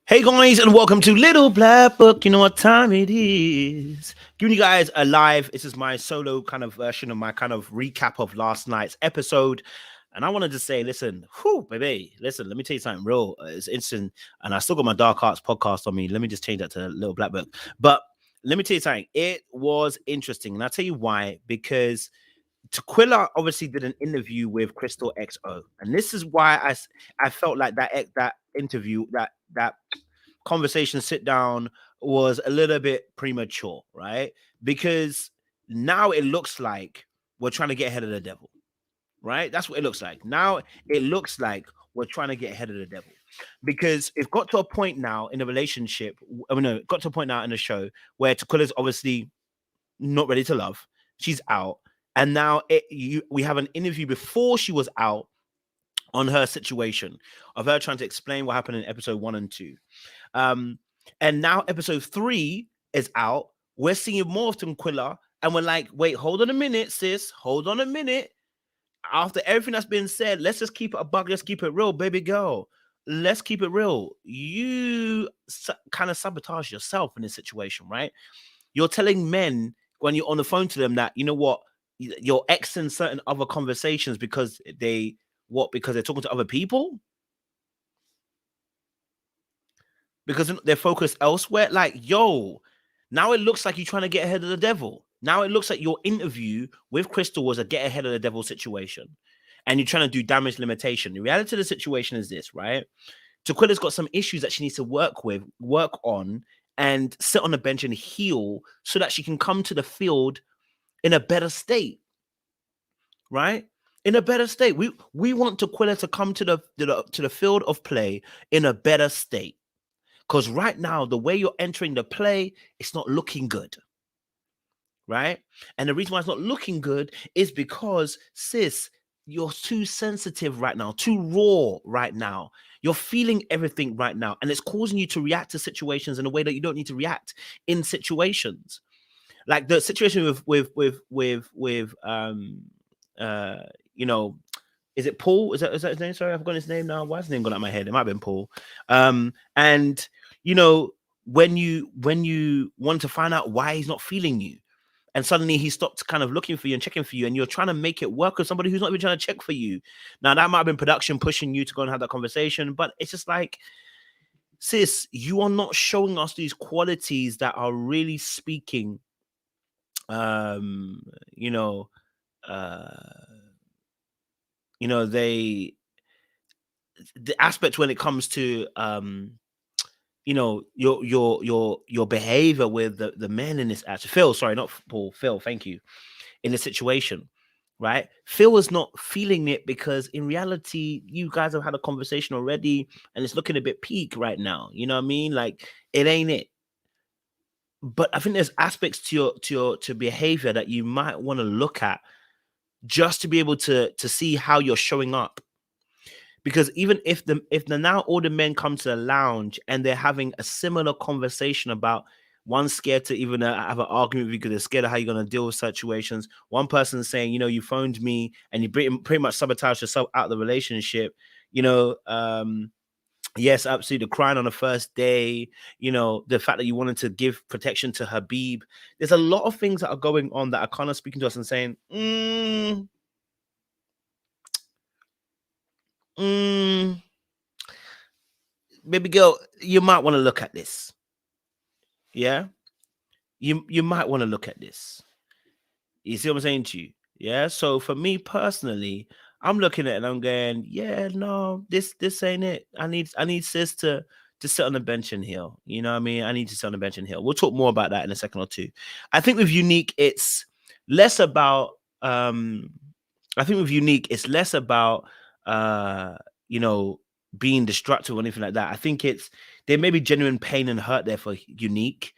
Hey guys, and welcome to Little Black Book. You know what time it is. Giving you guys a live, this is my solo kind of version of my kind of recap of last night's episode. And I wanted to say, listen, whew, baby, listen, let me tell you something real. It's instant. And I still got my Dark Arts podcast on me. Let me just change that to Little Black Book. But let me tell you something. It was interesting. And I'll tell you why. Because Tequila obviously did an interview with Crystal XO. And this is why I felt like that interview, that conversation sit down was a little bit premature, right? Because now it looks like we're trying to get ahead of the devil, right? That's what it looks like. Now it looks like we're trying to get ahead of the devil because it got to a point now in the relationship. I mean, no, it got to a point now in the show where Tequila's obviously not ready to love. She's out. And now we have an interview before she was out on her situation of her trying to explain what happened in episode 1 and 2. Um, and now episode 3 is out. We're seeing more of Tequila, and we're like, wait, hold on a minute, sis. Hold on a minute. After everything that's been said, let's just keep it a buck. Let's keep it real, baby girl. Let's keep it real. You kind of sabotage yourself in this situation, right? You're telling men when you're on the phone to them that, you know what, you're Xing certain other conversations because because they're talking to other people? Because they're focused elsewhere. Like, yo, now it looks like you're trying to get ahead of the devil. Now it looks like your interview with Crystal was a get ahead of the devil situation. And you're trying to do damage limitation. The reality of the situation is this, right? Tequila's got some issues that she needs to work on, and sit on the bench and heal so that she can come to the field in a better state, right? In a better state. We want Tequila to come to the field of play in a better state. Because right now, the way you're entering the play, it's not looking good. Right? And the reason why it's not looking good is because, sis, you're too sensitive right now, too raw right now. You're feeling everything right now. And it's causing you to react to situations in a way that you don't need to react in situations. Like the situation you know, is it Paul? Is that his name? Sorry, I've got his name now. Why has his name gone out of my head? It might have been Paul. And you know, when you want to find out why he's not feeling you, and suddenly he stopped kind of looking for you and checking for you, and you're trying to make it work with somebody who's not even trying to check for you. Now that might have been production pushing you to go and have that conversation, but it's just like, sis, you are not showing us these qualities that are really speaking. Um, you know, uh, they the aspect when it comes to your behavior with the men in this actually Phil, sorry, not Paul, Phil, thank you, in the situation, right? Phil is not feeling it because in reality, you guys have had a conversation already and it's looking a bit peak right now. You know what I mean? Like, it ain't it. But I think there's aspects to behavior that you might want to look at just to be able to see how you're showing up. Because even if now all the men come to the lounge and they're having a similar conversation about, one scared to even have an argument with you because they're scared of how you're going to deal with situations. One person saying, you phoned me and you pretty much sabotaged yourself out of the relationship. Yes, absolutely. Crying on the first day, the fact that you wanted to give protection to Habib. There's a lot of things that are going on that are kind of speaking to us and saying, baby girl, you might want to look at this. Yeah, you might want to look at this. You see what I'm saying to you? Yeah. So for me personally, I'm looking at it and I'm going, yeah, no, this ain't it. I need sis to sit on the bench and heal. You know what I mean? I need to sit on the bench and heal. We'll talk more about that in a second or two. I think with Eunik, it's less about being destructive or anything like that. I think there may be genuine pain and hurt there for Eunik.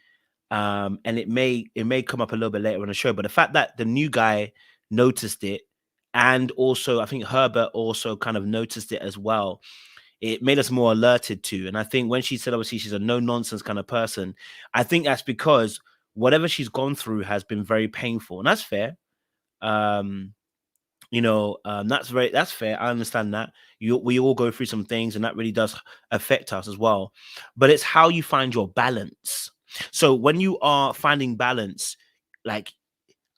And it may come up a little bit later in the show, but the fact that the new guy noticed it, and also I think Herbert also kind of noticed it as well, it made us more alerted to. And I think when she said obviously she's a no nonsense kind of person, I think that's because whatever she's gone through has been very painful, and that's fair. That's fair. I understand that. We all go through some things, and that really does affect us as well. But it's how you find your balance. So when you are finding balance, like,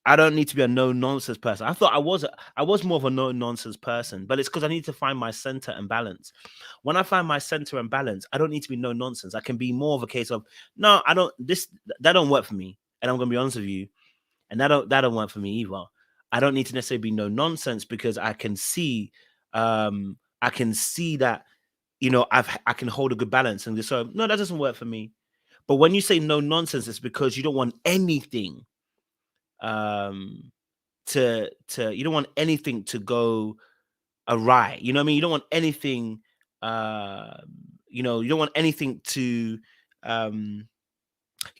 I don't need to be a no nonsense person. I thought I was more of a no nonsense person, but it's because I need to find my center and balance. When I find my center and balance, I don't need to be no nonsense. I can be more of a case of, no, I don't this that don't work for me. And I'm gonna be honest with you, and that don't work for me either. I don't need to necessarily be no nonsense, because I can see that, I can hold a good balance, and just so, no, that doesn't work for me. But when you say no nonsense, it's because you don't want anything um to you don't want anything to go awry. You know what I mean? You don't want anything uh you don't want anything to um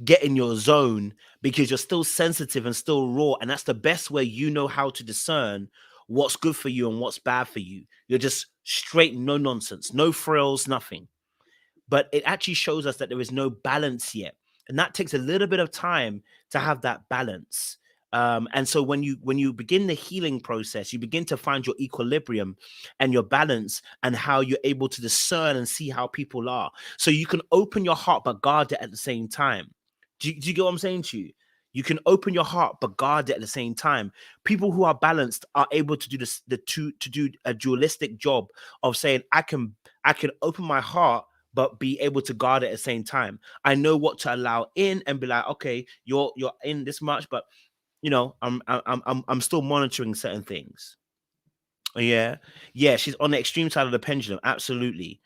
get in your zone, because you're still sensitive and still raw, and that's the best way you know how to discern what's good for you and what's bad for you. You're just straight, no nonsense, no frills, nothing. But it actually shows us that there is no balance yet, and that takes a little bit of time to have that balance. And so when you begin the healing process, you begin to find your equilibrium and your balance, and how you're able to discern and see how people are, so you can open your heart but guard it at the same time. Do you get what I'm saying to you? You can open your heart but guard it at the same time. People who are balanced are able to do this, the two to do a dualistic job of saying, I can open my heart but be able to guard it at the same time. I know what to allow in, and be like, okay, you're in this much, but I'm still monitoring certain things. Yeah, yeah, she's on the extreme side of the pendulum, absolutely.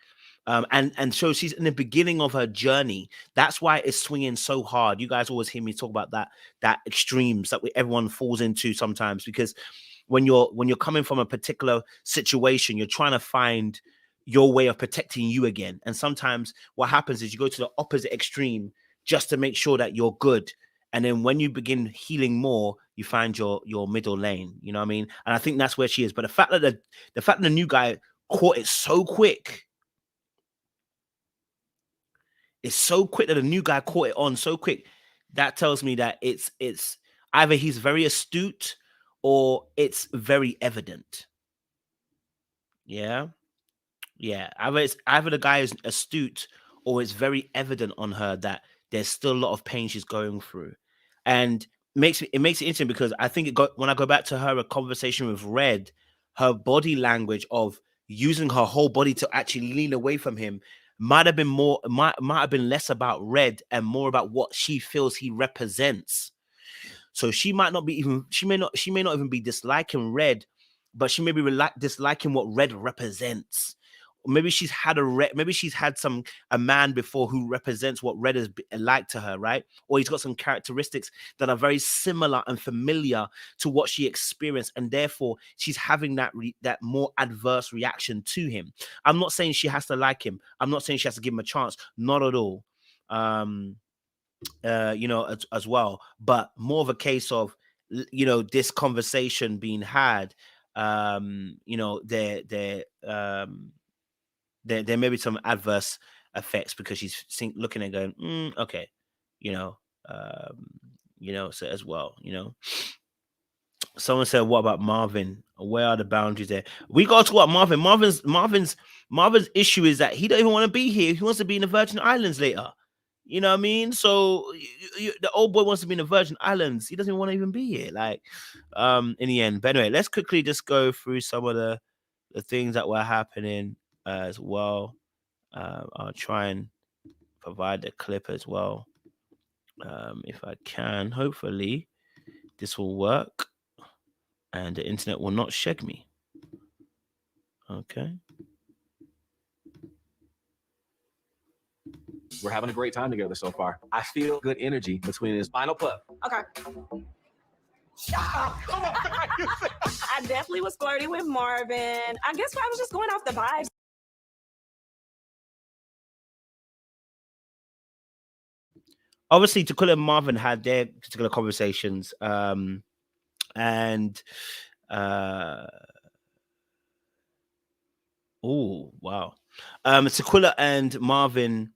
And so she's in the beginning of her journey. That's why it's swinging so hard. You guys always hear me talk about that extremes that everyone falls into sometimes, because when you're coming from a particular situation, you're trying to find your way of protecting you again. And sometimes what happens is you go to the opposite extreme just to make sure that you're good. And then when you begin healing more, you find your middle lane. You know what I mean? And I think that's where she is. But the fact that the new guy caught it so quick, it's so quick that the new guy caught it on so quick. That tells me that it's either he's very astute, or it's very evident. Yeah. Yeah, either the guy is astute, or it's very evident on her that there's still a lot of pain she's going through. And makes it interesting, because I think when I go back to her a conversation with Red, her body language of using her whole body to actually lean away from him might have been less about Red and more about what she feels he represents. So she may not even be disliking Red, but she may be disliking what Red represents. Or maybe she's had a man before who represents what Red is like to her, right? Or he's got some characteristics that are very similar and familiar to what she experienced, and therefore she's having that more adverse reaction to him. I'm not saying she has to like him. I'm not saying she has to give him a chance. Not at all. Um, as well, but more of a case of, this conversation being had. There may be some adverse effects, because she's looking and going, okay, you know, um, so as well, Someone said, "What about Marvin? Where are the boundaries there?" We got to talk about Marvin. Marvin's issue is that he don't even want to be here. He wants to be in the Virgin Islands later. You know what I mean? So the old boy wants to be in the Virgin Islands. He doesn't want to even be here. Like, in the end. But anyway, let's quickly just go through some of the things that were happening as well. I'll try and provide the clip as well, if I can. Hopefully, this will work, and the internet will not shake me. Okay. We're having a great time together so far. I feel good energy between his final putt. Okay. I definitely was flirting with Marvin. I guess I was just going off the vibes. Obviously, Tequila and Marvin had their particular conversations, and oh wow, Tequila and Marvin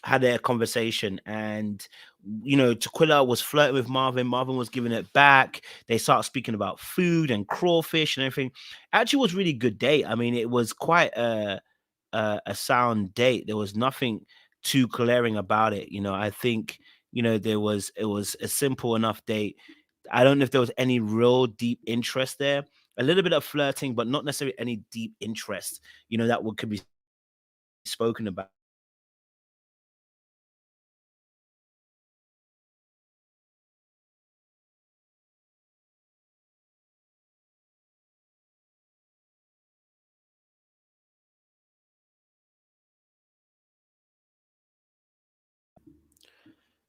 had their conversation, and Tequila was flirting with Marvin. Marvin was giving it back. They started speaking about food and crawfish and everything. Actually, was really good date. I mean, it was quite a sound date. There was nothing too glaring about it. I think it was a simple enough date. I don't know if there was any real deep interest there. A little bit of flirting, but not necessarily any deep interest. That could be spoken about.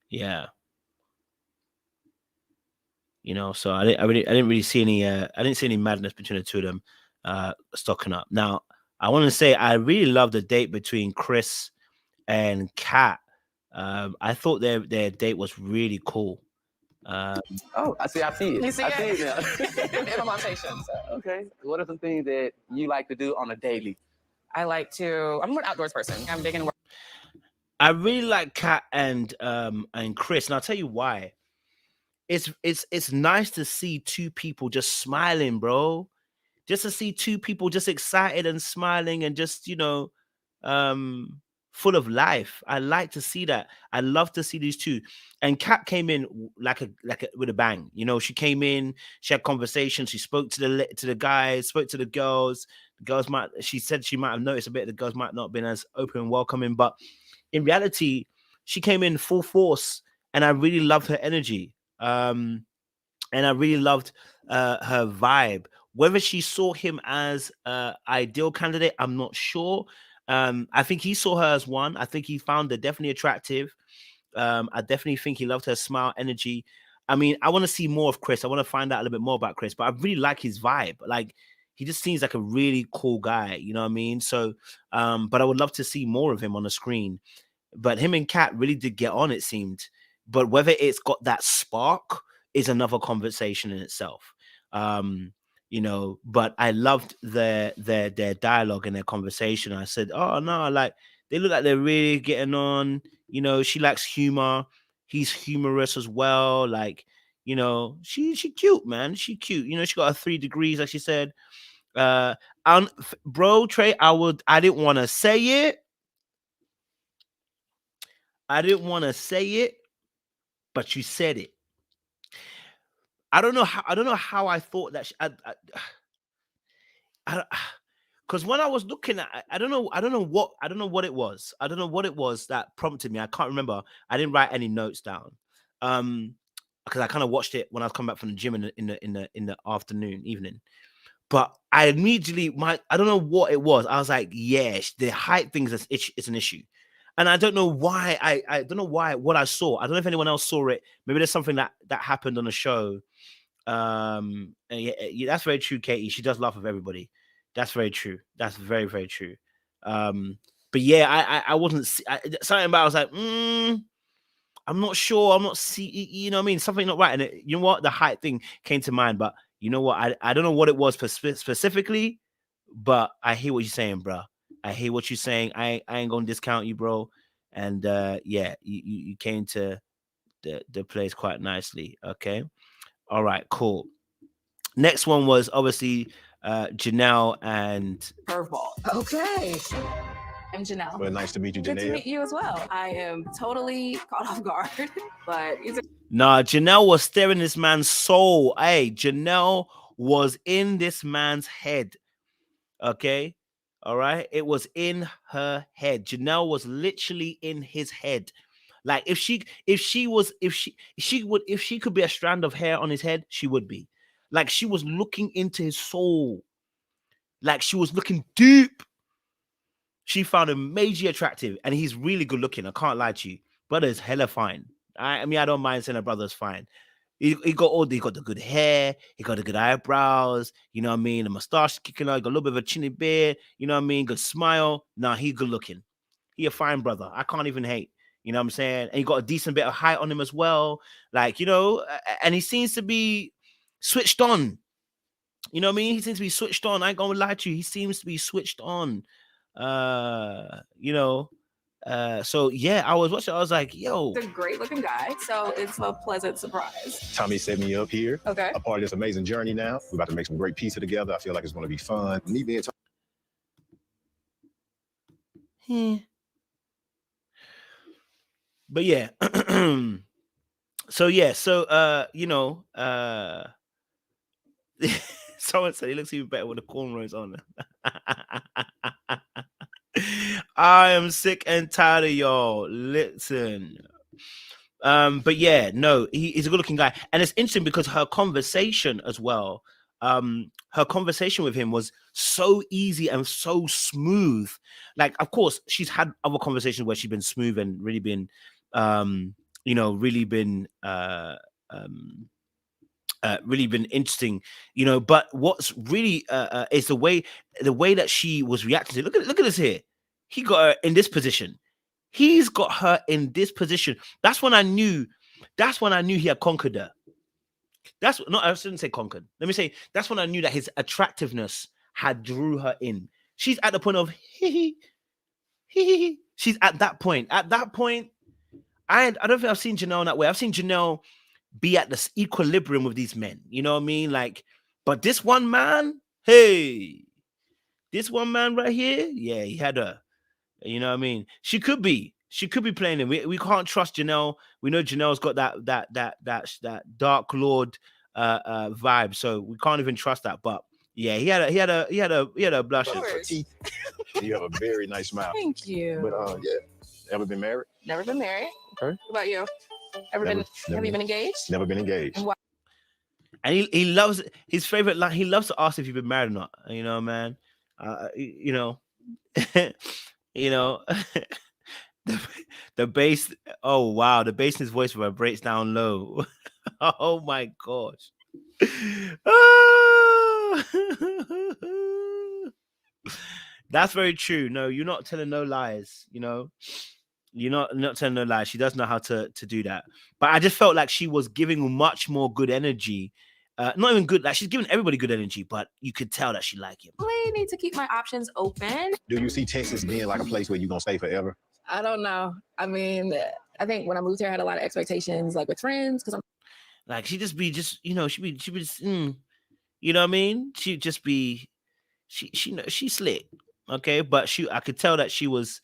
Yeah. So I didn't really see any madness between the two of them stocking up. Now, I want to say I really love the date between Chris and Kat. I thought their date was really cool. Oh, I see it. You see I see it? it now. Implementation. Okay. What are some things that you like to do on a daily? I'm more an outdoors person. I'm big in work. I really like Kat and Chris, and I'll tell you why. It's nice to see two people just smiling, bro. Just to see two people just excited and smiling and just full of life. I like to see that. I love to see these two. And Kat came in like a with a bang. She came in, she had conversations, she spoke to the guys, spoke to the girls. The girls she said she might have noticed a bit. The girls might not have been as open and welcoming, but in reality, she came in full force, and I really loved her energy. And I really loved her vibe. Whether she saw him as ideal candidate, I'm not sure. I think he saw her as one. I think he found her definitely attractive. I definitely think he loved her smile, energy. I mean, I want to see more of Chris. I want to find out a little bit more about Chris, but I really like his vibe. Like, he just seems like a really cool guy. You know what I mean? So, but I would love to see more of him on the screen. But him and Kat really did get on, it seemed. But whether it's got that spark is another conversation in itself. But I loved their dialogue and their conversation. I said, oh no, like they look like they're really getting on. She likes humor. He's humorous as well. Like, she cute, man. She cute. She got her 3 degrees, like she said. Bro, Trey, I didn't want to say it. I didn't want to say it, but you said it. I don't know how I thought that. Because when I was looking at, I don't know what it was. I don't know what it was that prompted me. I can't remember. I didn't write any notes down. Because I kind of watched it when I was coming back from the gym in the afternoon, evening. But I immediately I don't know what it was. I was like, yes, the height thing is an issue. And I don't know why. I don't know why what I saw. I don't know if anyone else saw it. Maybe there's something that happened on the show. And yeah, that's very true, Katie. She does laugh with everybody. That's very true. That's very, very true. But yeah, I wasn't something about. I was like, I'm not sure. I'm not you know what I mean? Something not right. And you know what? The height thing came to mind, but you know what? I don't know what it was specifically, but I hear what you're saying, bro. I hear what you're saying. I ain't gonna discount you, bro. And yeah, you came to the place quite nicely. Okay. All right, cool. Next one was obviously Janelle and Curveball. Okay. I'm Janelle. Well, nice to meet you, Good to Janelle. meet you as well. I am totally caught off guard, but nah, Janelle was staring this man's soul. Hey, Janelle was in this man's head. Okay. All right. It was in her head. Janelle was literally in his head. Like if she could be a strand of hair on his head, she would be. Like she was looking into his soul. Like she was looking deep. She found him majorly attractive, and he's really good looking. I can't lie to you. Brother's hella fine. I mean, I don't mind saying a brother's fine. He got the good hair, he got the good eyebrows, you know what I mean? The mustache kicking out, got a little bit of a chinny beard, you know what I mean? Good smile. Nah, he good looking. He a fine brother. I can't even hate. You know what I'm saying? And he got a decent bit of height on him as well. Like, and he seems to be switched on. You know what I mean? He seems to be switched on. I ain't gonna lie to you. He seems to be switched on. You know, So yeah, I was watching. I was like, yo, He's a great looking guy, so it's a pleasant surprise. Tommy set me up here. Okay. A part of this amazing journey now. We're about to make some great pizza together. I feel like it's going to be fun. Me being but yeah. So yeah, so someone said he looks even better with the cornrows on. I am sick and tired of y'all. Listen. But yeah, no, he's a good looking guy. And it's interesting because her conversation as well, her conversation with him was so easy and so smooth. Like, of course, she's had other conversations where she's been smooth and really been really been really been interesting, but what's really is the way that she was reacting to. Look at this here. He got her in this position. He's got her in this position. That's when I knew he had conquered her. I shouldn't say conquered. Let me say that's when I knew that his attractiveness had drew her in. She's at the point of she's at that point. At that point, I don't think I've seen Janelle in that way. I've seen Janelle be at this equilibrium with these men. You know what I mean? Like, but this one man, this one man right here, yeah, he had her. You know what I mean? She could be playing him. We can't trust Janelle. We know Janelle's got that Dark Lord vibe, so we can't even trust that. But yeah, he had a blush. You have a very nice smile. Thank you. But yeah, ever been married? Never been married. Okay. What about you? Have you been engaged? Never been engaged. And he loves his favorite line. He loves to ask if you've been married or not. You know, man. The bass. Oh wow, the bass in his voice vibrates down low. Oh my gosh. That's very true. No, you're not telling no lies. You're not telling no lies. She does know how to do that. But I just felt like she was giving much more good energy. Not even good, like she's giving everybody good energy, but you could tell that she liked him. I need to keep my options open. Do you see Texas being like a place where you're gonna stay forever? I don't know. I mean, I think when I moved here, I had a lot of expectations, like with friends, because I'm like she'd just be just, she'd be just, you know what I mean? She'd just be, she's slick, okay? But I could tell that she was,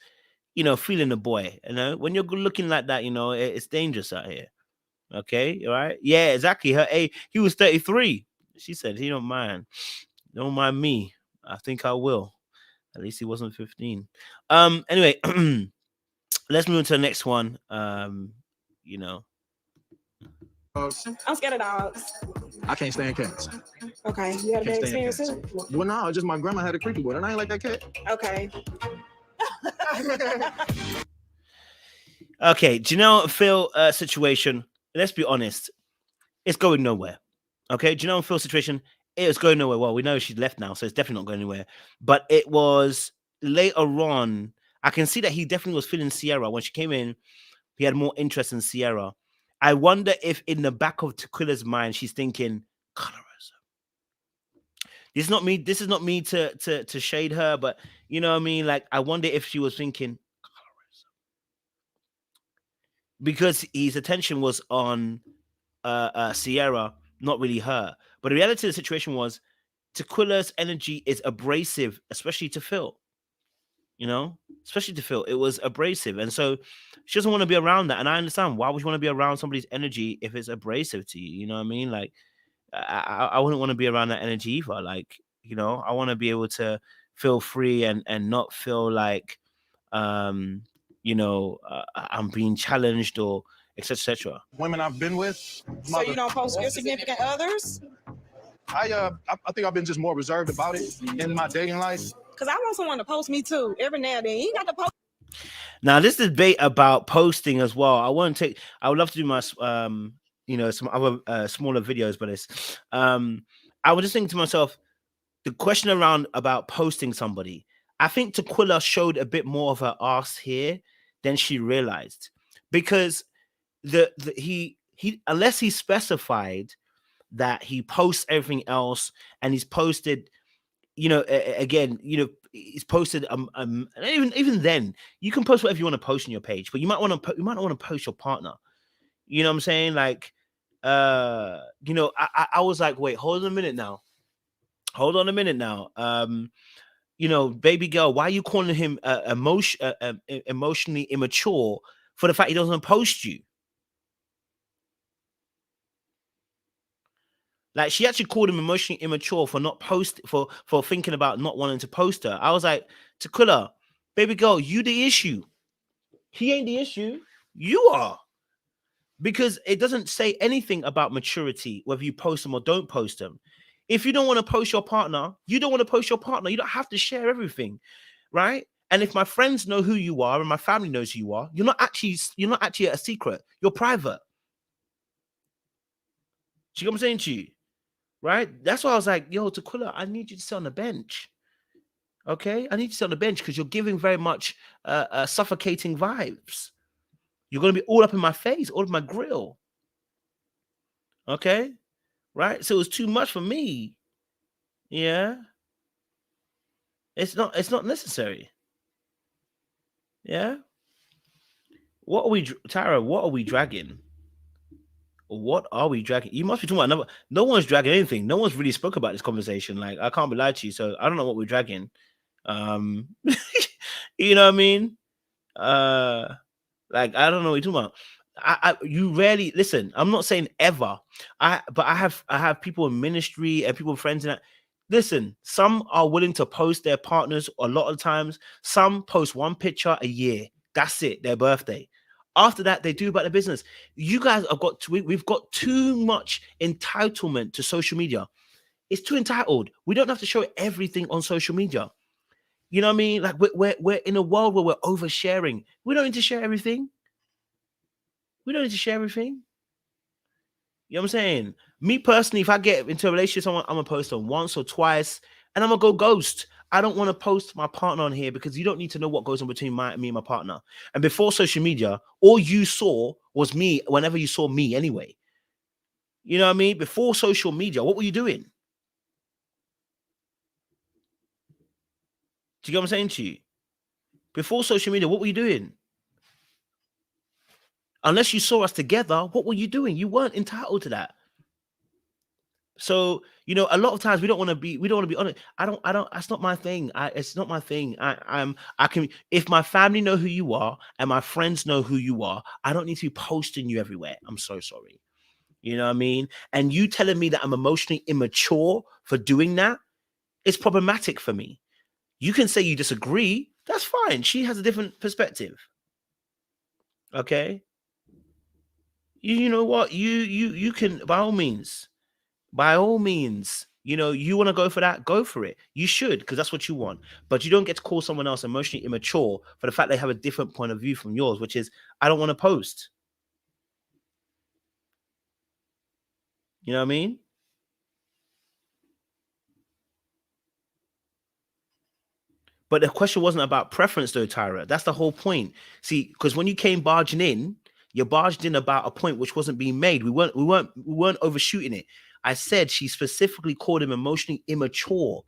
feeling the boy. When you're looking like that, it's dangerous out here. Okay, all right, yeah, exactly. He was 33. She said he don't mind me. I think I will. At least he wasn't 15. Anyway, let's move on to the next one. I'm scared of dogs. I can't stand cats. Okay, you had a bad experience too? Well, no, just my grandma had a creepy one, and I ain't like that cat. Okay. Okay, Janelle and Phil situation. Let's be honest, it's going nowhere. Okay, Janelle and Phil's situation, it was going nowhere. Well, we know she's left now, so it's definitely not going anywhere. But it was later on. I can see that he definitely was feeling Sierra. When she came in, he had more interest in Sierra. I wonder if in the back of Tequila's mind, she's thinking, colorism. This is not me to shade her, but you know what I mean? Like, I wonder if she was thinking colorism. Because his attention was on Sierra, not really her. But the reality of the situation was Tequila's energy is abrasive, especially to Phil. Especially to Phil. It was abrasive. And so she doesn't want to be around that. And I understand, why would you want to be around somebody's energy if it's abrasive to you? You know what I mean? Like, I wouldn't want to be around that energy either. Like, I want to be able to feel free and not feel like, I'm being challenged or etc. Women I've been with. So you don't post your significant others? I think I've been just more reserved about it in my dating life. Because I want someone to post me too every now and then. You got to post. Now, this debate about posting as well. I would love to do my some other smaller videos, but it's I was just thinking to myself, the question about posting somebody. I think Tequila showed a bit more of her ass here than she realized, because he unless he specified that he posts everything else and he's posted again, it's posted. And even then, you can post whatever you want to post on your page, but you might not want to post your partner. You know what I'm saying? Like, I was like, wait, hold on a minute now. Baby girl, why are you calling him emotionally immature for the fact he doesn't post you? Like, she actually called him emotionally immature for not for thinking about not wanting to post her. I was like, Tequila, baby girl, you the issue. He ain't the issue. You are. Because it doesn't say anything about maturity, whether you post them or don't post them. If you don't want to post your partner, you don't want to post your partner. You don't have to share everything, right? And if my friends know who you are and my family knows who you are, you're not actually a secret. You're private. See what I'm saying to you? Right? That's why I was like, yo, Tequila, I need you to sit on the bench. Okay? I need you to sit on the bench because you're giving very much suffocating vibes. You're going to be all up in my face, all of my grill. Okay? Right? So it was too much for me. Yeah. It's not necessary. Yeah. What are we, Tara? What are we dragging? What are we dragging? You must be talking about no one's dragging anything. No one's really spoke about this conversation. Like, I can't be lied to you. So I don't know what we're dragging. You know what I mean? Like, I don't know what you're talking about. You rarely listen. I'm not saying ever. But I have people in ministry and people friends and that. Listen, some are willing to post their partners a lot of times. Some post one picture a year. That's it, their birthday. After that, they do about their business. You guys have we've got too much entitlement to social media. It's too entitled. We don't have to show everything on social media. You know what I mean? Like, we're in a world where we're oversharing. We don't need to share everything. We don't need to share everything. You know what I'm saying? Me personally, if I get into a relationship with someone, I'm gonna post on once or twice, and I'm gonna go ghost. I don't want to post my partner on here because you don't need to know what goes on between me and my partner. And before social media, all you saw was me whenever you saw me anyway. You know what I mean? Before social media, what were you doing? Do you get what I'm saying to you? Before social media, what were you doing? Unless you saw us together, what were you doing? You weren't entitled to that. So, a lot of times we don't want to be honest. I don't, that's not my thing. It's not my thing. I can, if my family know who you are and my friends know who you are, I don't need to be posting you everywhere. I'm so sorry. You know what I mean? And you telling me that I'm emotionally immature for doing that, it's problematic for me. You can say you disagree. That's fine. She has a different perspective. Okay. You know what? You can, by all means, you want to go for that, go for it. You should, because that's what you want. But you don't get to call someone else emotionally immature for the fact they have a different point of view from yours, which is, I don't want to post. You know what I mean? But the question wasn't about preference, though, Tyra. That's the whole point. See, because when you came barging in, you barged in about a point which wasn't being made. We weren't overshooting it. I said she specifically called him emotionally immature.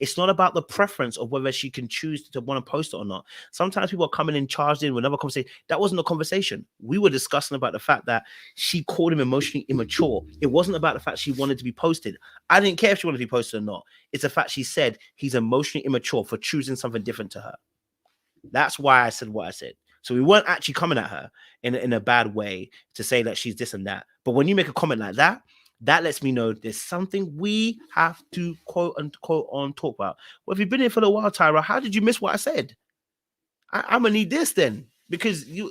It's not about the preference of whether she can choose to want to post it or not. Sometimes people are coming in charged in with another conversation. That wasn't a conversation. We were discussing about the fact that she called him emotionally immature. It wasn't about the fact she wanted to be posted. I didn't care if she wanted to be posted or not. It's the fact she said he's emotionally immature for choosing something different to her. That's why I said what I said. So we weren't actually coming at her in a bad way to say that she's this and that. But when you make a comment like that, that lets me know there's something we have to quote on talk about. Well, if you've been here for a while, Tyra, how did you miss what I said? I'm gonna need this then, because we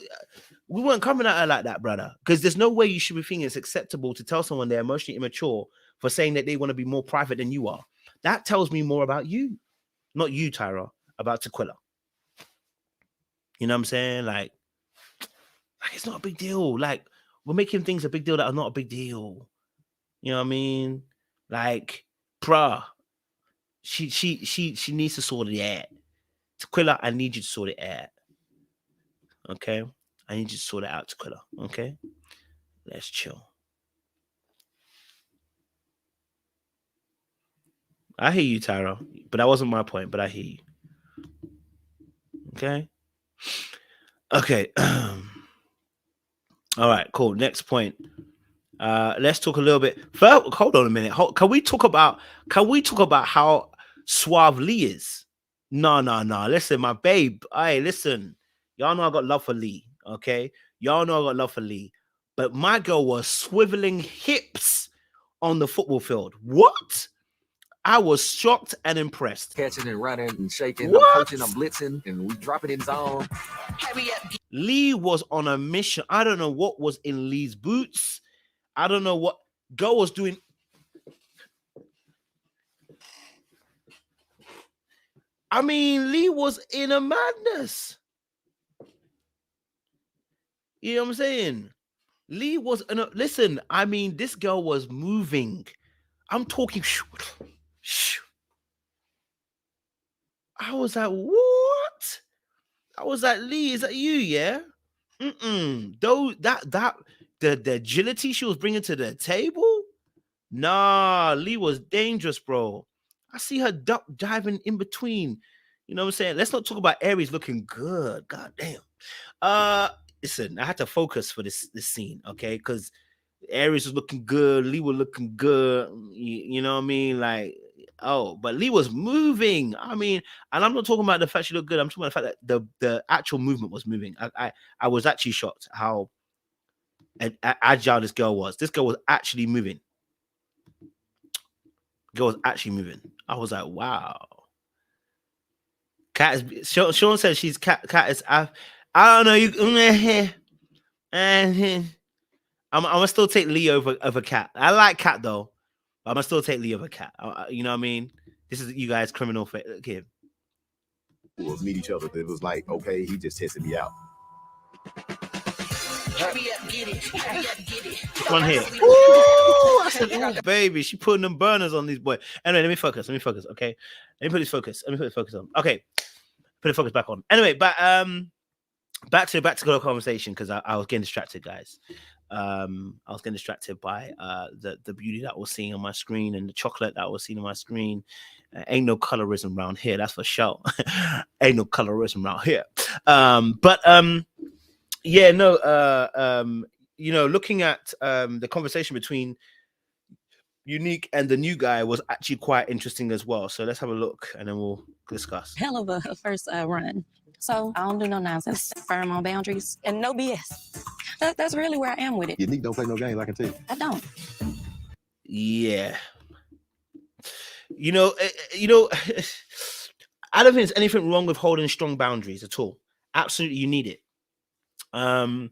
weren't coming at her like that, brother. Because there's no way you should be thinking it's acceptable to tell someone they're emotionally immature for saying that they want to be more private than you are. That tells me more about you, not you, Tyra, about Tequila. You know what I'm saying? Like it's not a big deal. Like, we're making things a big deal that are not a big deal. You know what I mean? Like, bruh, she needs to sort it out. Tequila, I need you to sort it out. Okay? I need you to sort it out, Tequila. Okay? Let's chill. I hear you, Tyra, but that wasn't my point. But I hear you. Okay. Okay. All right. Cool. Next point. Let's talk a little bit. First, hold on a minute. Can we talk about how suave Lee is? No. Listen, my babe. Hey, listen. Y'all know I got love for Lee. Okay. Y'all know I got love for Lee. But my girl was swiveling hips on the football field. What? I was shocked and impressed. Catching and running and shaking. What? I'm coaching, I'm blitzing, and we dropping in zone. Lee was on a mission. I don't know what was in Lee's boots. I don't know what girl was doing. I mean, Lee was in a madness. You know what I'm saying? Lee was in a, listen, I mean, this girl was moving. I'm talking. I was like, what? I was like, Lee, is that you? Yeah. Though the agility she was bringing to the table. Nah, Lee was dangerous, bro. I see her duck diving in between. You know what I'm saying? Let's not talk about Aries looking good. God damn. Listen, I had to focus for this scene, okay? Because Aries was looking good, Lee was looking good. You know what I mean? Like, oh, but Lee was moving. I mean, and I'm not talking about the fact she looked good. I'm talking about the fact that the actual movement was moving. I was actually shocked how agile this girl was. This girl was actually moving. Girl was actually moving. I was like, wow. Cat is Sean says she's cat is I don't know you and I'm gonna still take Lee over Cat. I like Cat though, but I'm gonna still take Lee over Cat. You know what I mean? This is you guys criminal kid. We'll meet each other. It was like, okay, he just tested me out. One here. Ooh, I said, oh, baby, she putting them burners on these boys. Anyway, let me focus. Okay, let me put this focus. Let me put the focus on. Okay, put the focus back on. Anyway, but back to the conversation because I was getting distracted, guys. I was getting distracted by the beauty that I was seeing on my screen and the chocolate that I was seeing on my screen. Ain't no colorism around here, that's for sure. Ain't no colorism around here. Yeah, no. You know, looking at the conversation between Eunik and the new guy was actually quite interesting as well. So let's have a look and then we'll discuss. Hell of a first run. So I don't do no nonsense, firm on boundaries, and no BS. That's really where I am with it. Eunik don't play no games, I can tell you. I don't. Yeah. You know, I don't think there's anything wrong with holding strong boundaries at all. Absolutely, you need it. You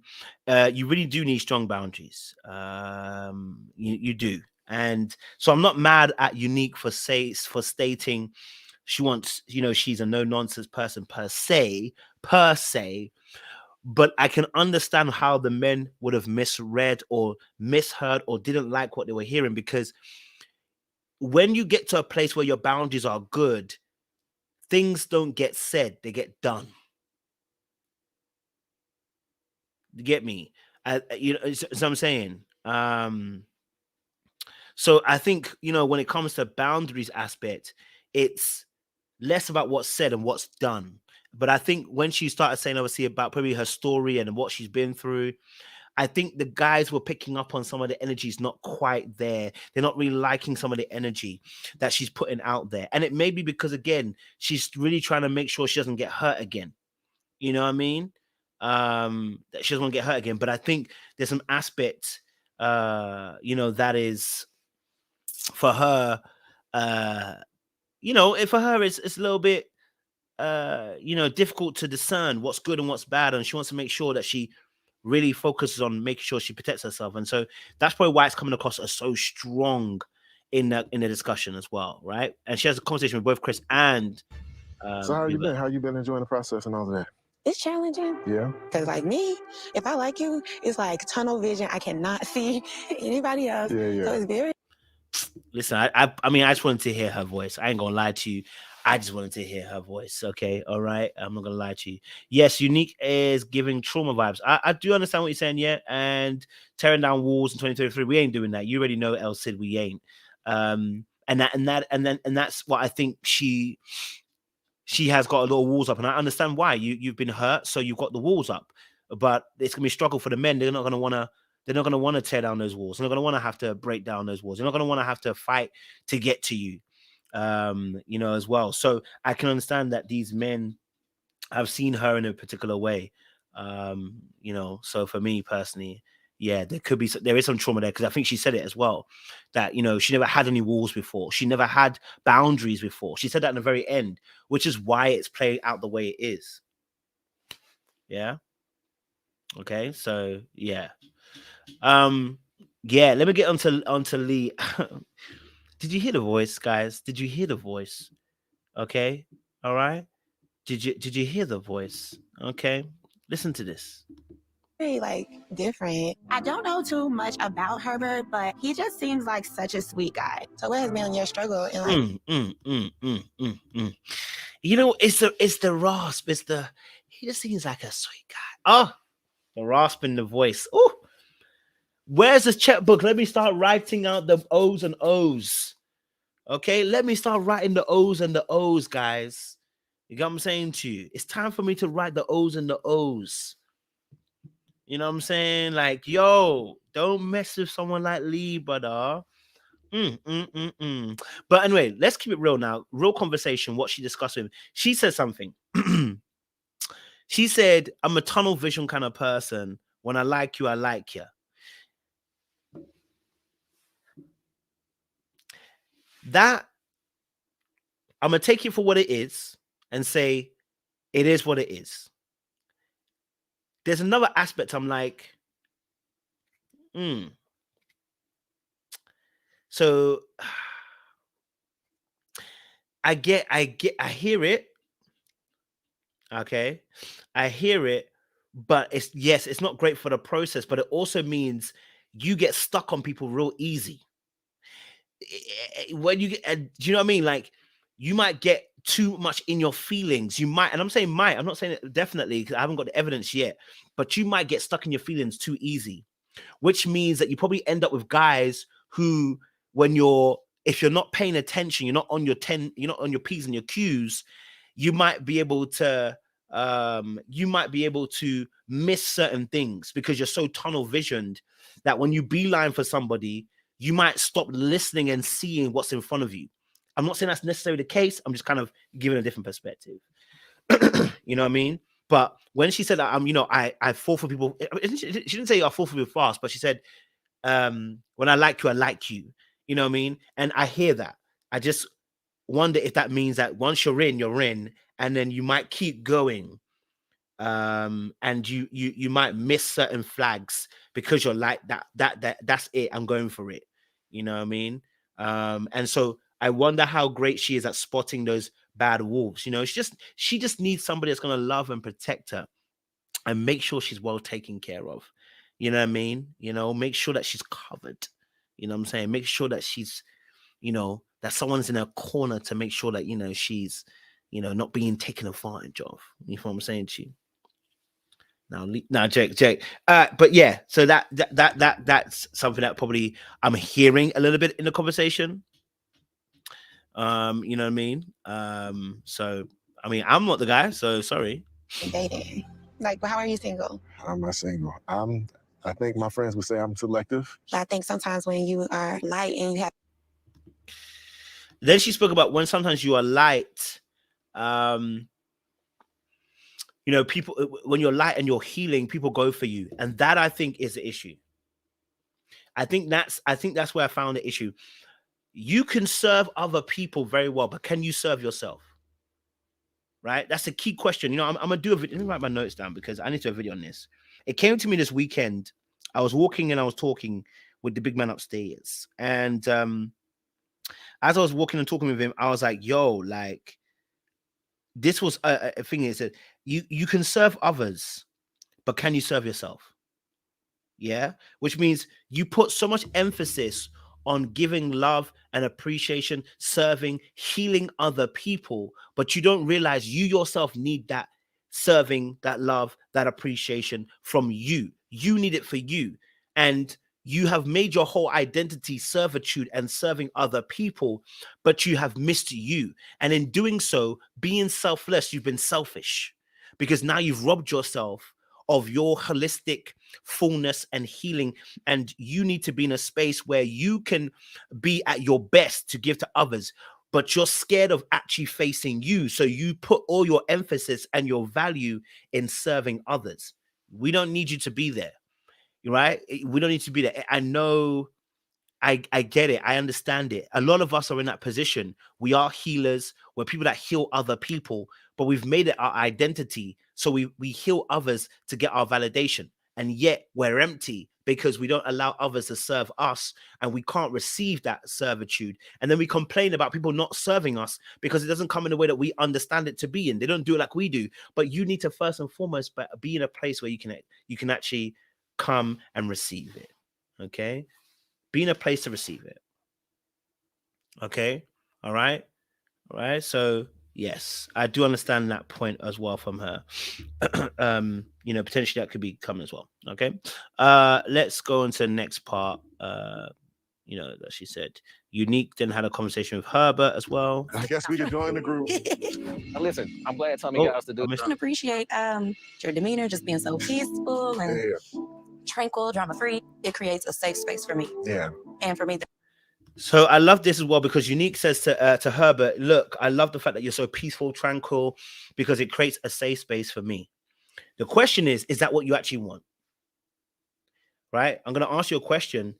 really do need strong boundaries. You do. And so I'm not mad at Eunik for stating she wants, you know, she's a no-nonsense person per se, but I can understand how the men would have misread or misheard or didn't like what they were hearing, because when you get to a place where your boundaries are good, things don't get said, they get done. You get me? You know, so I'm saying. So I think, you know, when it comes to boundaries aspect, it's less about what's said and what's done. But I think when she started saying, obviously, about probably her story and what she's been through, I think the guys were picking up on some of the energies not quite there. They're not really liking some of the energy that she's putting out there. And it may be because, again, she's really trying to make sure she doesn't get hurt again. You know what I mean? That she doesn't want to get hurt again. But I think there's some aspect, you know, that is for her, you know, for her, it's a little bit, you know, difficult to discern what's good and what's bad. And she wants to make sure that she really focuses on making sure she protects herself. And so that's probably why it's coming across as so strong in the discussion as well, right? And she has a conversation with both Chris and So how you been? How you been enjoying the process and all of that? It's challenging. Yeah. Because like me, if I like you, it's like tunnel vision. I cannot see anybody else. Yeah. So it's very... Listen, I mean, I just wanted to hear her voice. I ain't gonna lie to you. I just wanted to hear her voice. Okay, all right. I'm not gonna lie to you. Yes, Eunik is giving trauma vibes. I do understand what you're saying, yeah. And tearing down walls in 2023, we ain't doing that. You already know, El Cid, we ain't. and that's what I think she has got a little walls up, and I understand why. You've been hurt, so you've got the walls up, but it's gonna be a struggle for the men. They're not gonna want to tear down those walls. They're not gonna want to have to break down those walls. They're not gonna want to have to fight to get to you, as well. So I can understand that these men have seen her in a particular way, So for me personally, yeah, there is some trauma there, because I think she said it as well, that she never had any walls before, she never had boundaries before. She said that in the very end, which is why it's played out the way it is. Yeah. Okay. So yeah. Yeah. Let me get onto Lee. Did you hear the voice, guys? Did you hear the voice? Okay. All right. Did you hear the voice? Okay. Listen to this. Very like different. I don't know too much about Herbert, but he just seems like such a sweet guy. So what has been your struggle in like It's the rasp. He just seems like a sweet guy. Oh, the rasp in the voice. Oh, where's the checkbook? Let me start writing out the O's and O's. Okay, let me start writing the O's and the O's, guys. You got what I'm saying to you? It's time for me to write the O's and the O's. You know what I'm saying? Like, yo, don't mess with someone like Lee, brother. But anyway, let's keep it real now. Real conversation, what she discussed with him. She said something. She said, I'm a tunnel vision kind of person. When I like you, I like you. That, I'm going to take it for what it is and say, it is what it is. There's another aspect I'm like, So I hear it. Okay. I hear it, but it's not great for the process, but it also means you get stuck on people real easy. When you get, do you know what I mean? Like, you might get too much in your feelings. You might, and I'm saying might, I'm not saying it definitely because I haven't got the evidence yet, but you might get stuck in your feelings too easy, which means that you probably end up with guys who, if you're not paying attention, you're not on your P's and your Q's, you might be able to miss certain things because you're so tunnel visioned that when you beeline for somebody, you might stop listening and seeing what's in front of you. I'm not saying that's necessarily the case. I'm just kind of giving a different perspective. You know what I mean? But when she said that, I fall for people. She didn't say I fall for people fast, but she said, when I like you, I like you. You know what I mean? And I hear that. I just wonder if that means that once you're in, and then you might keep going. And you might miss certain flags because you're like that's it. I'm going for it. You know what I mean? And so I wonder how great she is at spotting those bad wolves. She just needs somebody that's going to love and protect her and make sure she's well taken care of. You know what I mean? Make sure that she's covered. You know what I'm saying? Make sure that she's, that someone's in her corner to make sure that, she's, not being taken advantage of. You know what I'm saying to you? Now, Jake. But yeah, so that's something that probably I'm hearing a little bit in the conversation. You know what I mean? So I mean, I'm not the guy, so sorry. dating? Like, how are you single? I'm not single. I think my friends would say I'm selective. I think sometimes when you are light and you have. Then she spoke about when sometimes you are light. People, when you're light and you're healing, people go for you. And that, I think, is the issue. I think that's where I found the issue. You can serve other people very well, but can you serve yourself? Right? That's a key question. I'm going to do a video. Let me write my notes down because I need to do a video on this. It came to me this weekend. I was walking and I was talking with the big man upstairs. And as I was walking and talking with him, I was like, yo, like, this was a thing. It said, you can serve others, but can you serve yourself? Yeah. Which means you put so much emphasis on giving love and appreciation, serving, healing other people, but you don't realize you yourself need that serving, that love, that appreciation from you. You need it for you. And you have made your whole identity servitude and serving other people, but you have missed you. And in doing so, being selfless, you've been selfish, because now you've robbed yourself of your holistic fullness and healing. And you need to be in a space where you can be at your best to give to others, but you're scared of actually facing you. So you put all your emphasis and your value in serving others. We don't need you to be there, right? We don't need to be there. I know, I get it. I understand it. A lot of us are in that position. We are healers. We're people that heal other people, but we've made it our identity. So we heal others to get our validation. And yet we're empty because we don't allow others to serve us, and we can't receive that servitude. And then we complain about people not serving us because it doesn't come in the way that we understand it to be in. They don't do it like we do. But you need to first and foremost be in a place where you can actually come and receive it. Okay? Be in a place to receive it. Okay? All right? All right? So yes, I do understand that point as well from her. Potentially that could be coming as well. Okay. Let's go on to the next part. That she said Eunik then had a conversation with Herbert as well. I guess we can join the group. Listen, I'm glad Tommy got us to do I can appreciate your demeanor just being so peaceful and tranquil, drama-free. It creates a safe space for me. Yeah. And for me. So I love this as well, because Eunik says to Herbert, look, I love the fact that you're so peaceful, tranquil, because it creates a safe space for me. The question is that what you actually want? Right? I'm going to ask you a question.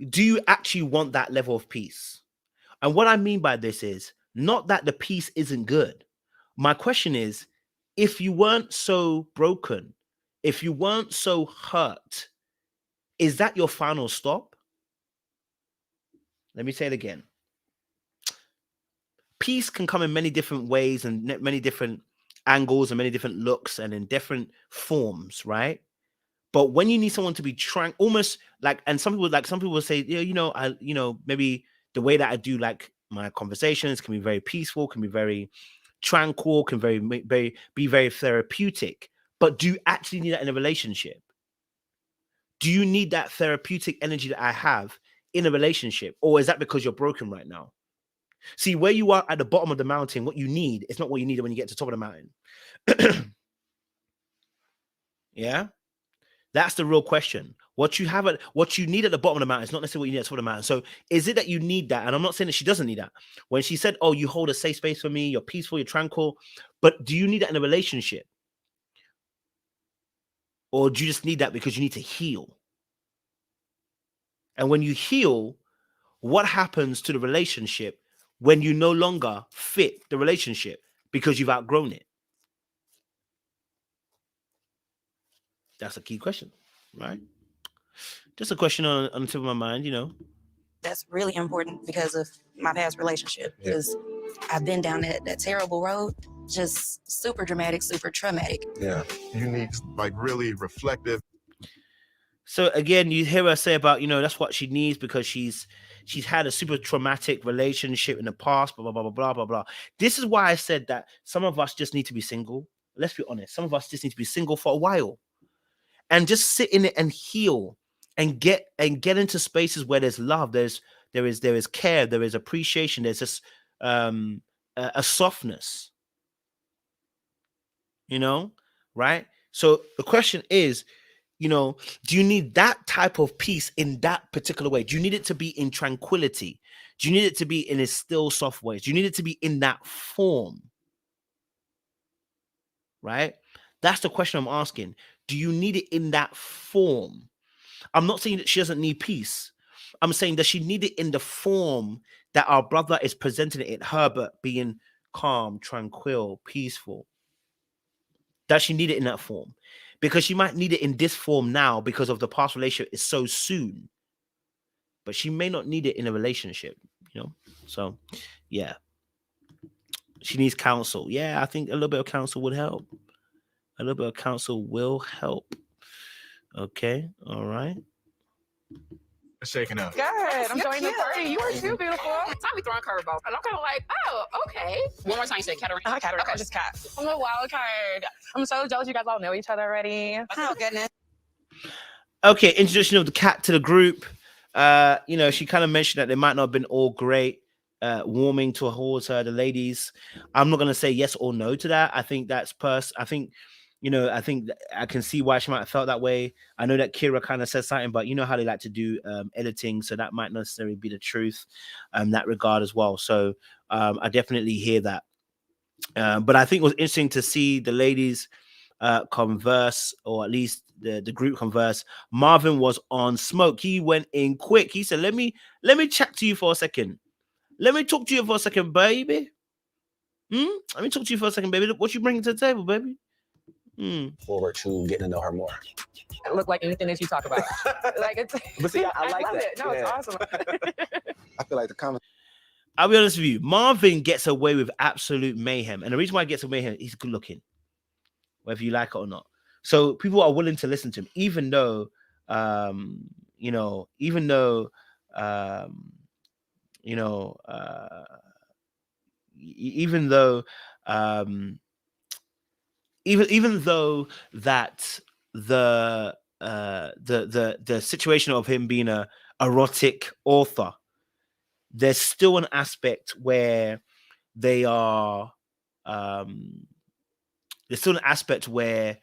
Do you actually want that level of peace? And what I mean by this is not that the peace isn't good. My question is, if you weren't so broken, if you weren't so hurt, is that your final stop? Let me say it again. Peace can come in many different ways and many different angles and many different looks and in different forms, right? But when you need someone to be almost like, and some people will say, maybe the way that I do like my conversations can be very peaceful, can be very tranquil, can be very therapeutic. But do you actually need that in a relationship? Do you need that therapeutic energy that I have in a relationship? Or is that because you're broken right now? See, where you are at the bottom of the mountain, what you need is not what you need when you get to the top of the mountain. Yeah? That's the real question. What you need at the bottom of the mountain is not necessarily what you need at the top of the mountain. So is it that you need that? And I'm not saying that she doesn't need that. When she said, oh, you hold a safe space for me, you're peaceful, you're tranquil, but do you need that in a relationship? Or do you just need that because you need to heal? And when you heal, what happens to the relationship when you no longer fit the relationship because you've outgrown it? That's a key question, right? Just a question on the tip of my mind, That's really important because of my past relationship. Because I've been down that terrible road, just super dramatic, super traumatic. Yeah. Unique, like really reflective. So again, you hear her say about, that's what she needs because she's had a super traumatic relationship in the past, blah, blah, blah, blah, blah, blah. This is why I said that some of us just need to be single. Let's be honest. Some of us just need to be single for a while and just sit in it and heal and get into spaces where there's love. There is care. There is appreciation. There's just a softness, right? So the question is, do you need that type of peace in that particular way? Do you need it to be in tranquility? Do you need it to be in a still, soft way? Do you need it to be in that form? Right? That's the question I'm asking. Do you need it in that form? I'm not saying that she doesn't need peace. I'm saying that she need it in the form that our brother is presenting it, Herbert, being calm, tranquil, peaceful. Does she need it in that form? Because she might need it in this form now because of the past relationship is so soon. But she may not need it in a relationship, So, yeah. She needs counsel. Yeah, I think a little bit of counsel would help. A little bit of counsel will help. Okay, all right. Shaking up. Good. I'm joining the party. You are too beautiful. Tommy throwing curveballs. And I'm kind of like, oh, okay. One more time, you say Katarina. Katarina. Okay, just Kat. I'm a wild card. I'm so jealous you guys all know each other already. Oh, goodness. Okay, introduction of the cat to the group. You know, she kind of mentioned that they might not have been all great, warming towards her, the ladies. I'm not gonna say yes or no to that. I think that's I think, you know, I think I can see why she might have felt that way. I know that Kira kind of said something, but you know how they like to do editing, so that might not necessarily be the truth in that regard as well. So I definitely hear that. But I think it was interesting to see the ladies converse, or at least the group converse. Marvin was on smoke. He went in quick. He said, let me chat to you for a second. Let me talk to you for a second, baby. Let me talk to you for a second, baby. Look, what you bringing to the table, baby? Forward to getting to know her more. It look like anything that you talk about. Like it's. But see, I like love that. it. No, it's awesome. I feel like the comment. I'll be honest with you. Marvin gets away with absolute mayhem. And the reason why he gets away with mayhem, he's good looking, whether you like it or not. So people are willing to listen to him, even though, you know, even though, you know, even though, even though that the situation of him being a erotic author, there's still an aspect where they are, there's still an aspect where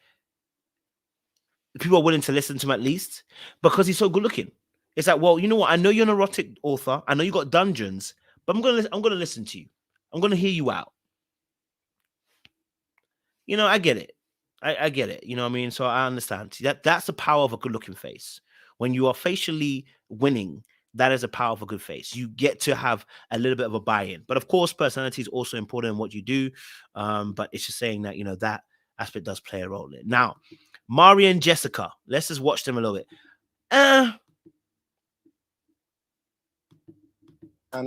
people are willing to listen to him, at least because he's so good looking. It's like, well, you know what? I know you're an erotic author. I know you got dungeons, but I'm gonna listen to you. I'm gonna hear you out. You know, I get it. I get it. You know what I mean? So I understand. That's the power of a good-looking face. When you are facially winning, that is a power of a good face. You get to have a little bit of a buy-in. But of course, personality is also important in what you do. But it's just saying that, you know, that aspect does play a role in it. Now, Mari and Jessica, let's just watch them a little bit. I'm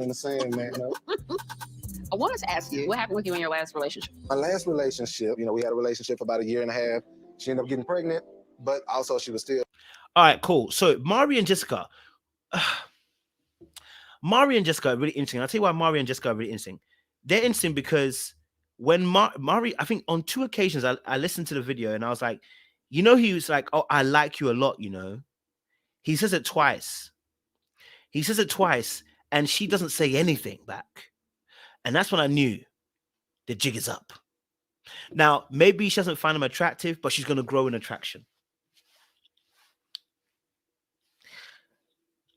in the same, man. You know? I wanted to ask you, what happened with you in your last relationship? My last relationship, you know, we had a relationship for about 1.5 years. She ended up getting pregnant, but also she was still. All right, cool. So Mari and Jessica. Mari and Jessica are really interesting. I'll tell you why Mari and Jessica are really interesting. They're interesting because when Mari, I think on 2 occasions, I listened to the video and I was like, you know, he was like, oh, I like you a lot, you know. He says it twice. He says it twice and she doesn't say anything back. And that's when I knew the jig is up. Now, maybe she doesn't find him attractive, but she's going to grow in attraction.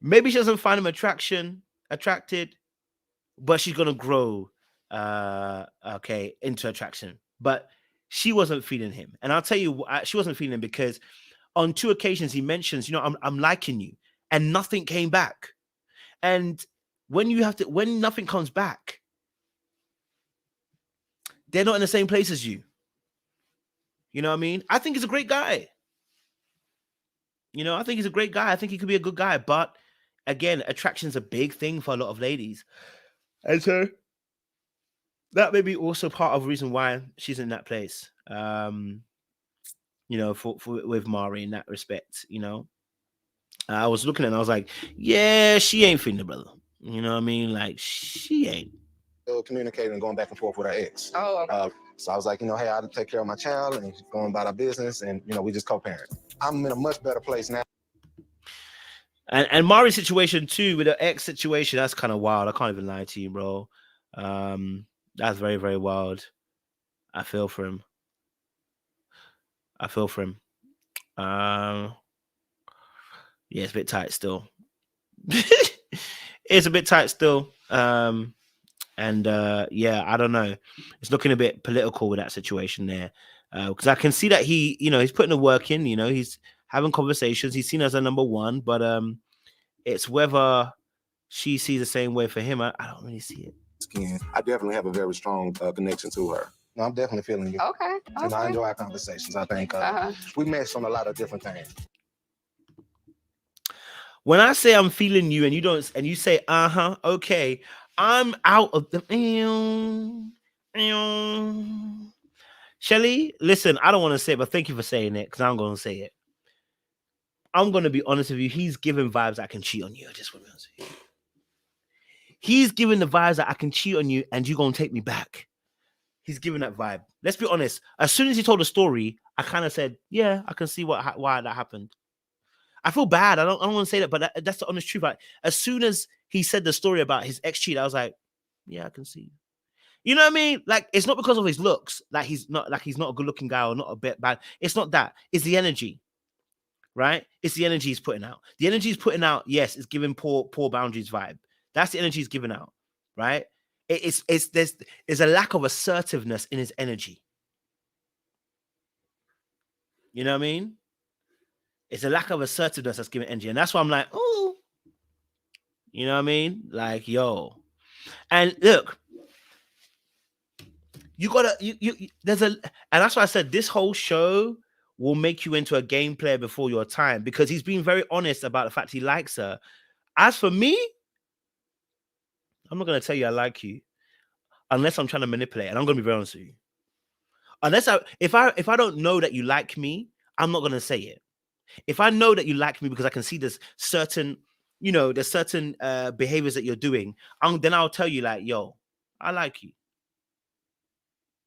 Maybe she doesn't find him attracted, but she's going to grow into attraction. But she wasn't feeling him. And I'll tell you, she wasn't feeling him because on 2 occasions he mentions, you know, I'm liking you, and nothing came back. And when nothing comes back, they're not in the same place as you. You know what I mean? I think he's a great guy. You know, I think he's a great guy. I think he could be a good guy. But again, attraction's a big thing for a lot of ladies. And so that may be also part of the reason why she's in that place. You know, with Mari in that respect, you know. I was looking and I was like, yeah, she ain't feeling the brother. You know what I mean? Like, she ain't. Communicating and going back and forth with our ex. Oh, okay. So I was like, you know, hey, I'll take care of my child and going about our business, and you know, we just co-parent. I'm in a much better place now. And Mari's situation too, with the ex situation, that's kind of wild. I can't even lie to you, bro. That's very, very wild. I feel for him. Yeah, it's a bit tight still. It's a bit tight still. Yeah, I don't know. It's looking a bit political with that situation there. Because I can see that he, you know, he's putting the work in, you know, he's having conversations. He's seen as a number one, but it's whether she sees the same way for him. I don't really see it. I definitely have a very strong connection to her. No, I'm definitely feeling you. Okay. And I enjoy our conversations. I think we matched on a lot of different things. When I say I'm feeling you and you don't, and you say, okay, I'm out of the. Shelly, listen, I don't want to say it, but thank you for saying it because I'm going to say it. I'm going to be honest with you. He's giving vibes that I can cheat on you. I just want to be honest with you. He's giving the vibes that I can cheat on you and you're going to take me back. He's giving that vibe. Let's be honest. As soon as he told the story, I kind of said, yeah, I can see why that happened. I feel bad. I don't want to say that, but that's the honest truth. Like, as soon as he said the story about his ex-cheat, I was like, yeah, I can see. You know what I mean? Like, it's not because of his looks. Like, he's not a good-looking guy or not a bit bad. It's not that. It's the energy, right? It's the energy he's putting out. The energy he's putting out, yes, it's giving poor boundaries vibe. That's the energy he's giving out, right? There's a lack of assertiveness in his energy. You know what I mean? It's a lack of assertiveness that's giving energy. And that's why I'm like, oh, you know what I mean? Like, yo. And look, you gotta, and that's why I said this whole show will make you into a game player before your time, because he's being very honest about the fact he likes her. As for me, I'm not gonna tell you I like you unless I'm trying to manipulate, and I'm gonna be very honest with you. If I don't know that you like me, I'm not gonna say it. If I know that you like me because I can see there's certain behaviors that you're doing, then I'll tell you like, yo, I like you.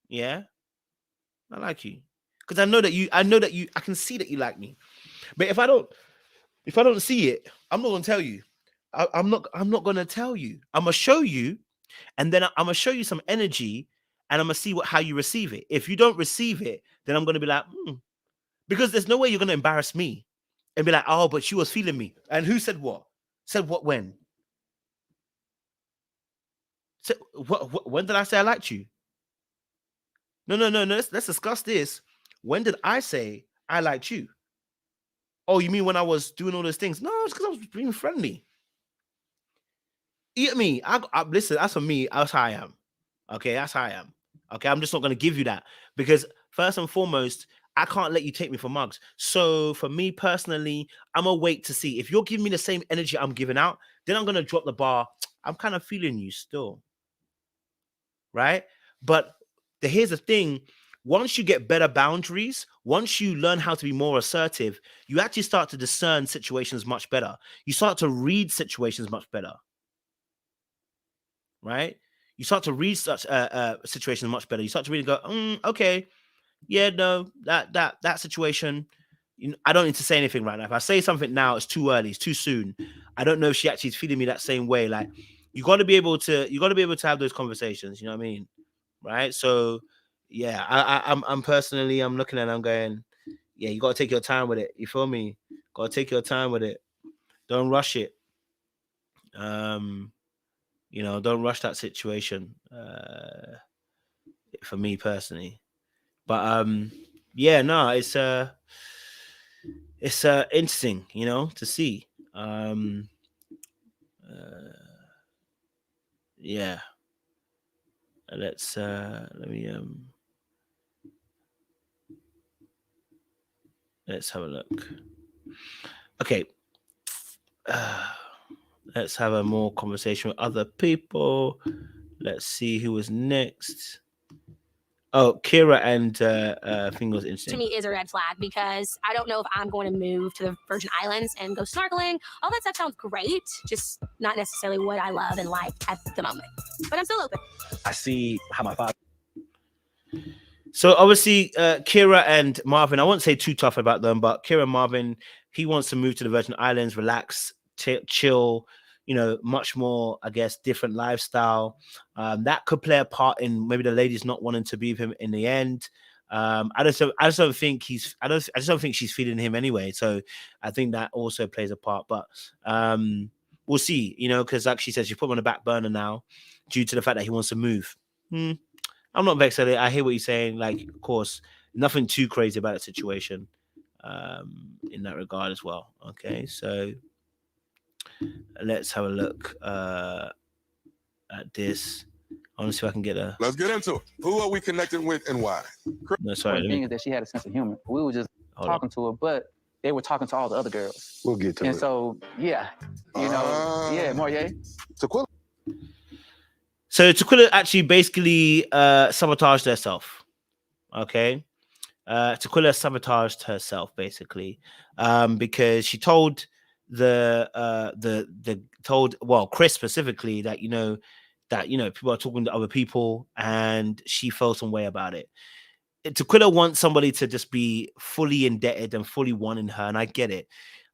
Yeah, I like you because I know that I can see that you like me. But if I don't see it, I'm not gonna tell you. I'm not gonna tell you. I'm gonna show you, and then I'm gonna show you some energy, and I'm gonna see how you receive it. If you don't receive it, then I'm gonna be like, because there's no way you're gonna embarrass me and be like, oh, but she was feeling me. And who said what? Said what when? So when did I say I liked you? No. Let's discuss this. When did I say I liked you? Oh, you mean when I was doing all those things? No, it's because I was being friendly. Eat me. I listen, that's for me, that's how I am. Okay, that's how I am. Okay, I'm just not gonna give you that because first and foremost, I can't let you take me for mugs. So for me personally, I'm gonna wait to see if you're giving me the same energy I'm giving out. Then I'm gonna drop the bar. I'm kind of feeling you still, right? But here's the thing: once you get better boundaries, once you learn how to be more assertive, you actually start to discern situations much better. You start to read situations much better, right? You start to read such situations much better. You start to really go, okay. Yeah, no, that situation, I don't need to say anything right now. If I say something now, it's too early, it's too soon. I don't know if she actually is feeling me that same way. Like, you got to be able to have those conversations. You know what I mean, right? So, yeah, I'm personally, I'm looking at it, I'm going, yeah, you got to take your time with it. You feel me? Got to take your time with it. Don't rush it. Don't rush that situation. For me personally. But yeah, no, it's interesting, to see. Yeah. Let's have a look. Okay. Let's have a more conversation with other people. Let's see who was next. Oh, Kira and thing was interesting. To me is a red flag because I don't know if I'm going to move to the Virgin Islands and go snorkeling. All that stuff sounds great, just not necessarily what I love and like at the moment. But I'm still open. I see how my father. So obviously, Kira and Marvin, I won't say too tough about them, but Kira and Marvin, he wants to move to the Virgin Islands, relax, chill, much more, I guess, different lifestyle. That could play a part in maybe the ladies not wanting to be with him in the end. I just don't think she's feeling him anyway. So I think that also plays a part. But we'll see, because like she says, she put him on the back burner now due to the fact that he wants to move. I'm not vexed at it. I hear what you're saying. Like, of course, nothing too crazy about the situation in that regard as well. Okay, so let's have a look at this. I want to see if I can get a. Let's get into it. Who are we connecting with and why? No, sorry. The thing is that she had a sense of humor. We were just talking to her, but they were talking to all the other girls. We'll get to it. And so, yeah, Moyer. Tequila. So Tequila actually basically sabotaged herself. Okay. Tequila sabotaged herself basically because she told Chris specifically that people are talking to other people and she felt some way about it. Tequila wants somebody to just be fully indebted and fully wanting her, and I get it.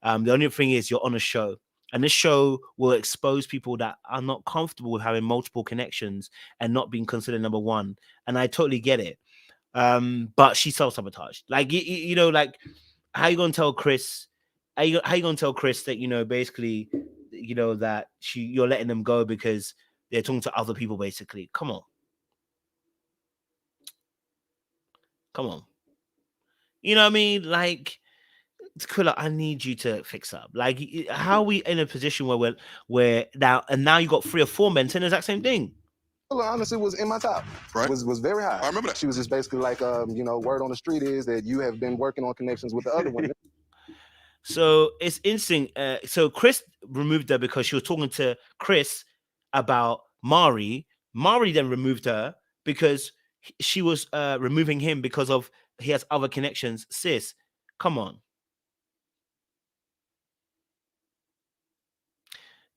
The only thing is you're on a show, and this show will expose people that are not comfortable with having multiple connections and not being considered number one. And I totally get it. But she self-sabotaged. Like, you know, like, how you gonna tell Chris? How you gonna tell Chris that, you know, basically, you know, that you're letting them go because they're talking to other people, basically? Come on. You know what I mean? Like, Tequila, I need you to fix up. Like, how are we in a position where we're now you got 3 or 4 men saying the exact same thing? Honestly, was in my top. Right. Was very high. I remember that. She was just basically like, you know, word on the street is that you have been working on connections with the other women. So it's interesting. So Chris removed her because she was talking to Chris about Mari. Mari then removed her because she was removing him because of he has other connections. Sis, come on.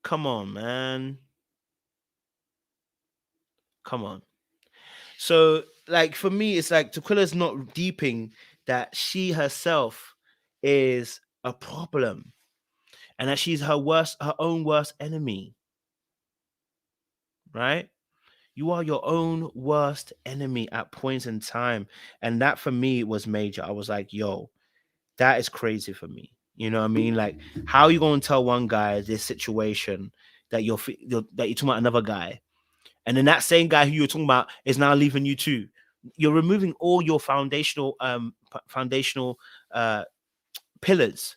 Come on, man. Come on. So, like, for me, it's like Tequila's not deeping that she herself is a problem and that she's her own worst enemy. Right? You are your own worst enemy at points in time. And that for me was major. I was like, yo, that is crazy for me. You know what I mean? Like, how are you going to tell one guy this situation that you're talking about another guy, and then that same guy who you're talking about is now leaving you too? You're removing all your foundational pillars.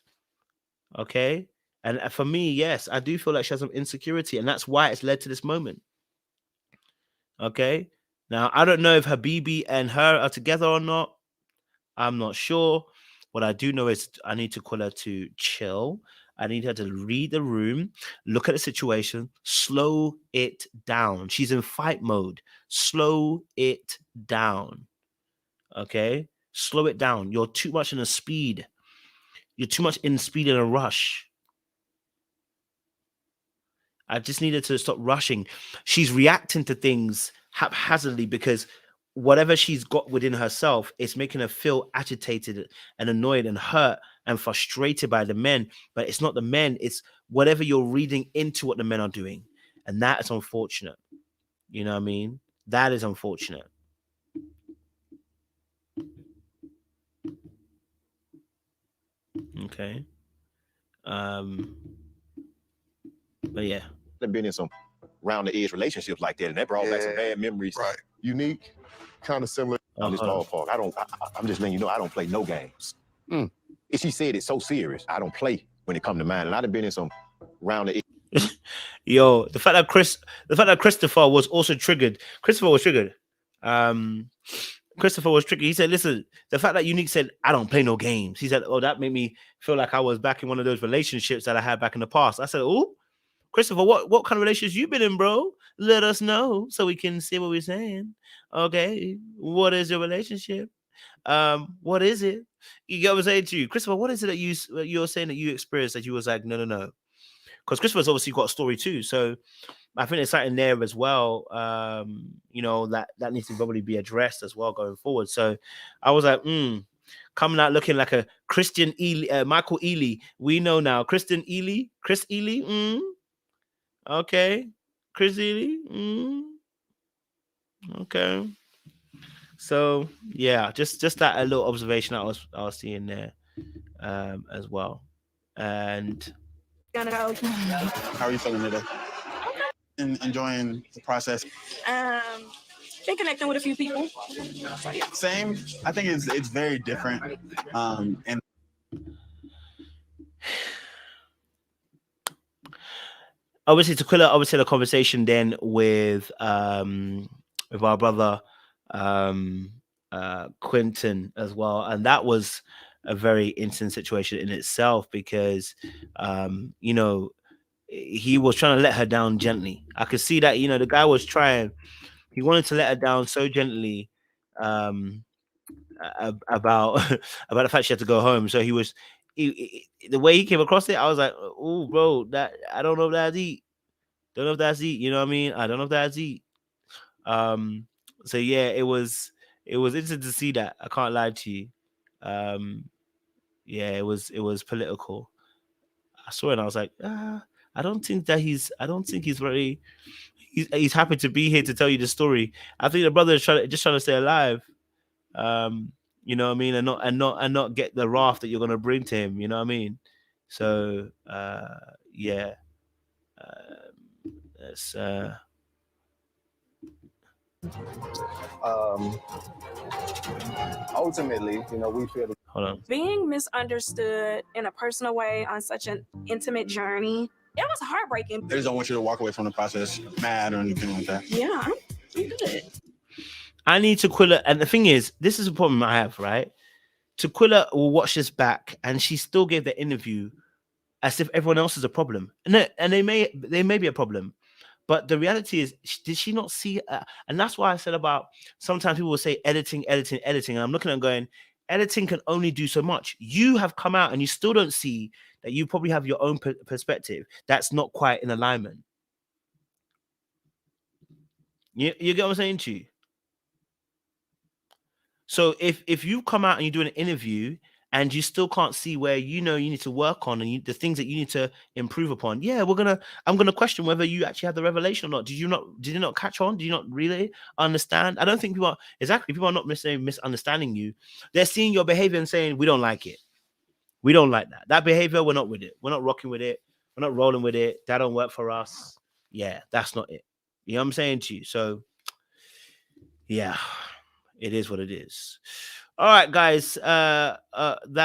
Okay. And for me, yes, I do feel like she has some insecurity, and that's why it's led to this moment. Okay. Now, I don't know if Habibi and her are together or not. I'm not sure. What I do know is I need to call her to chill. I need her to read the room, look at the situation, slow it down. She's in fight mode. Slow it down. Okay? Slow it down. You're too much in a speed. You're too much in speed in a rush. I just needed to stop rushing. She's reacting to things haphazardly because whatever she's got within herself is making her feel agitated and annoyed and hurt and frustrated by the men. But it's not the men, it's whatever you're reading into what the men are doing. And that is unfortunate. You know what I mean? That is unfortunate. Okay. But yeah. I've been in some round the edge relationships like that, and that brought back some bad memories. Right. Unique, kind of similar. On this ballpark, I'm just letting you know I don't play no games. And she said it's so serious. I don't play when it comes to mine, and I've been in some round the edge. Yo, the fact that Christopher was also triggered. Christopher was triggered. Christopher was triggered. He said, "Listen, the fact that Eunik said I don't play no games." He said, "Oh, that made me feel like I was back in one of those relationships that I had back in the past." I said, "Oh, Christopher, what kind of relationships you been in, bro? Let us know so we can see what we're saying. Okay, what is your relationship? What is it? You get what I'm saying to you, Christopher? What is it that you're saying that you experienced that you was like, no? Because Christopher's obviously got a story too. So I think there's something there as well. You know, that needs to probably be addressed as well going forward. So I was like, coming out looking like a Christian Ely, Michael Ealy. We know now, Chris Ely. Okay, Chris Ely. Okay. So yeah, just that a little observation I was seeing there as well. And how are you feeling today? Enjoying the process. Been connecting with a few people. Same. I think it's very different. And obviously Tequila had a conversation then with our brother Quentin as well, and that was a very interesting situation in itself because you know, he was trying to let her down gently. I could see that, you know, the guy was trying. He wanted to let her down so gently about the fact she had to go home. So the way he came across it, I was like, oh, bro, that I don't know if that's eat. Don't know if that's eat. You know what I mean? I don't know if that's eat. So yeah, it was interesting to see that. I can't lie to you. Yeah, it was political. I saw it and I was like, I don't think he's very. He's happy to be here to tell you the story. I think the brother is trying to stay alive. You know what I mean, and not get the wrath that you're gonna bring to him. You know what I mean? So yeah, it's ultimately, you know, we feel. Hold on. Being misunderstood in a personal way on such an intimate journey, it was heartbreaking. They just don't want you to walk away from the process mad or anything like that. Yeah, I'm good. I need Tequilla, and the thing is, this is a problem I have, right? Tequilla will watch this back, and she still gave the interview as if everyone else is a problem, and they may be a problem, but the reality is, did she not see? And that's why I said about sometimes people will say editing, and I'm looking at it going, editing can only do so much. You have come out, and you still don't see that you probably have your own perspective that's not quite in alignment. You get what I'm saying to you? So if you come out and you do an interview and you still can't see where you need to work on and the things that you need to improve upon, yeah, I'm gonna question whether you actually had the revelation or not. Did you not catch on? Did you not really understand? I don't think people are not misunderstanding you. They're seeing your behavior and saying, we don't like it. We don't like that. That behavior, we're not with it. We're not rocking with it. We're not rolling with it. That don't work for us. Yeah, that's not it. You know what I'm saying to you? So yeah. It is what it is. All right, guys. That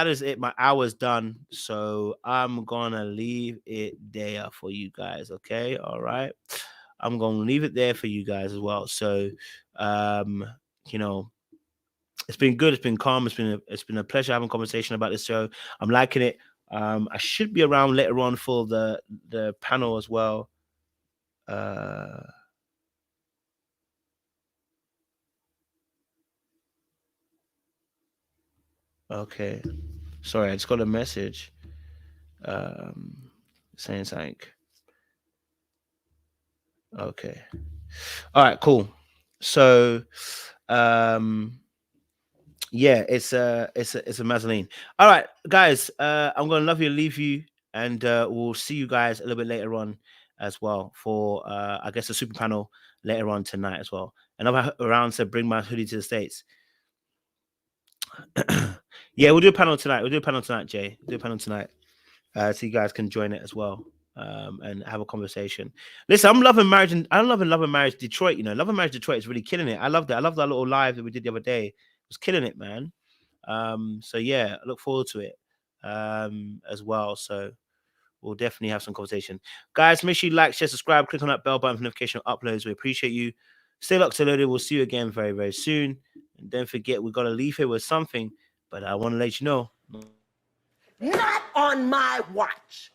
is it. My hour's done. So I'm gonna leave it there for you guys. Okay. All right. I'm gonna leave it there for you guys as well. So you know, it's been good, it's been calm, it's been a pleasure having a conversation about this show. I'm liking it. I should be around later on for the panel as well. Okay. Sorry, I just got a message saying something. Okay. All right, cool. So yeah, it's a Mazzoline. All right, guys, I'm gonna love you, leave you, and we'll see you guys a little bit later on as well for I guess a super panel later on tonight as well. And I'm around to bring my hoodie to the States. Yeah, we'll do a panel tonight. Jay. We'll do a panel tonight. So you guys can join it as well. And have a conversation. Listen, I'm loving marriage, and I'm loving Love and Marriage Detroit. You know, Love and Marriage Detroit is really killing it. I love that. I love that little live that we did the other day. It was killing it, man. So yeah, I look forward to it as well. So we'll definitely have some conversation. Guys, make sure you like, share, subscribe, click on that bell button for notification of uploads. We appreciate you. Stay locked, stay loaded. We'll see you again very, very soon. And don't forget, we got to leave here with something, but I want to let you know. Not on my watch.